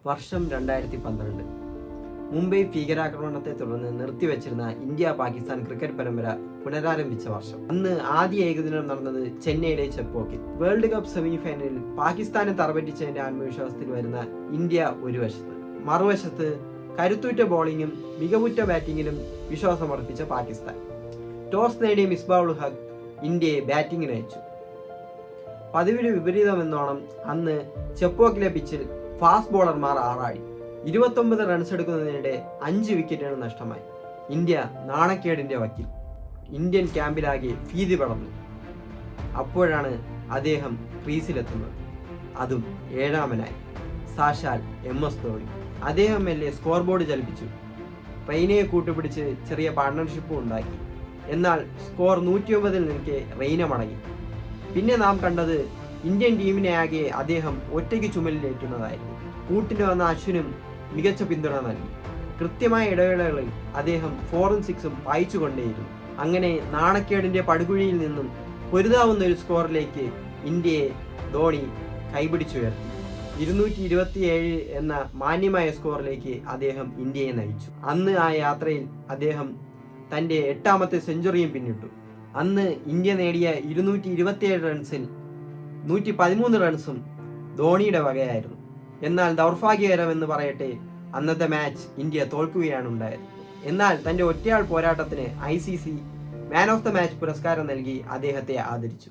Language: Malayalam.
വർഷം 2012. മുംബൈ ഭീകരാക്രമണത്തെ തുടർന്ന് നിർത്തിവെച്ചിരുന്ന ഇന്ത്യ പാകിസ്ഥാൻ ക്രിക്കറ്റ് പരമ്പര പുനരാരംഭിച്ച വർഷം. അന്ന് ആദ്യ ഏകദിനം നടന്നത് ചെന്നൈയിലെ ചെപ്പോക്കിൽ. വേൾഡ് കപ്പ് സെമി ഫൈനലിൽ പാകിസ്ഥാനെ തറപറ്റിച്ചതിന്റെ ആത്മവിശ്വാസത്തിൽ വരുന്ന ഇന്ത്യ ഒരു വശത്ത്, മറുവശത്ത് കരുത്തുറ്റ ബോളിംഗും മികവുറ്റ ബാറ്റിംഗിലും വിശ്വാസമർപ്പിച്ച പാകിസ്ഥാൻ. ടോസ് നേടിയ മിസ്ബാ ഉൽ ഹഖ് ഇന്ത്യയെ ബാറ്റിംഗിന് അയച്ചു. പതിവിന് വിപരീതമെന്നോണം അന്ന് ചെപ്പോക്കിലെ പിച്ചിൽ ഫാസ്റ്റ് ബോളർമാർ ആറാടി. 29 റൺസ് എടുക്കുന്നതിനിടെ 5 വിക്കറ്റുകൾ നഷ്ടമായി. ഇന്ത്യ നാണക്കേടിന്റെ വക്കിൽ. ഇന്ത്യൻ ക്യാമ്പിലാകെ ഭീതി പടർന്നു. അപ്പോഴാണ് അദ്ദേഹം ക്രീസിലെത്തുന്നത്, അതും 7ാമനായി. സാക്ഷാൽ MS ധോണി. അദ്ദേഹം മെല്ലെ സ്കോർ ബോർഡ് ചലിപ്പിച്ചു. റെയ്നയെ കൂട്ടുപിടിച്ച് ചെറിയ പാർട്ണർഷിപ്പും ഉണ്ടാക്കി. എന്നാൽ സ്കോർ 109 നിൽക്കെ റെയ്ന മടങ്ങി. പിന്നെ നാം കണ്ടത് ഇന്ത്യൻ ടീമിനെ ആകെ അദ്ദേഹം ഒറ്റയ്ക്ക് ചുമലിലേറ്റുന്നതായിരുന്നു. കൂട്ടിന് വന്ന അശ്വിനും മികച്ച പിന്തുണ നൽകി. കൃത്യമായ ഇടവേളകളിൽ അദ്ദേഹം 4ഉം 6ഉം പായിച്ചുകൊണ്ടേയിരുന്നു. അങ്ങനെ നാണക്കേടിന്റെ പടുകുഴിയിൽ നിന്നും പൊരുതാവുന്ന ഒരു സ്കോറിലേക്ക് ഇന്ത്യയെ ധോണി കൈപിടിച്ചുയർത്തി. 227 എന്ന മാന്യമായ സ്കോറിലേക്ക് അദ്ദേഹം ഇന്ത്യയെ നയിച്ചു. അന്ന് ആ യാത്രയിൽ അദ്ദേഹം തന്റെ 8ാമത്തെ സെഞ്ചുറിയും പിന്നിട്ടു. അന്ന് ഇന്ത്യ നേടിയ 227 റൺസിൽ 113 റൺസും ധോണിയുടെ വകയായിരുന്നു. എന്നാൽ ദൗർഭാഗ്യകരമെന്ന് പറയട്ടെ, അന്നത്തെ മാച്ച് ഇന്ത്യ തോൽക്കുകയാണ് ഉണ്ടായത്. എന്നാൽ തന്റെ ഒറ്റയാൾ പോരാട്ടത്തിന് ICC man of the match പുരസ്കാരം നൽകി അദ്ദേഹത്തെ ആദരിച്ചു.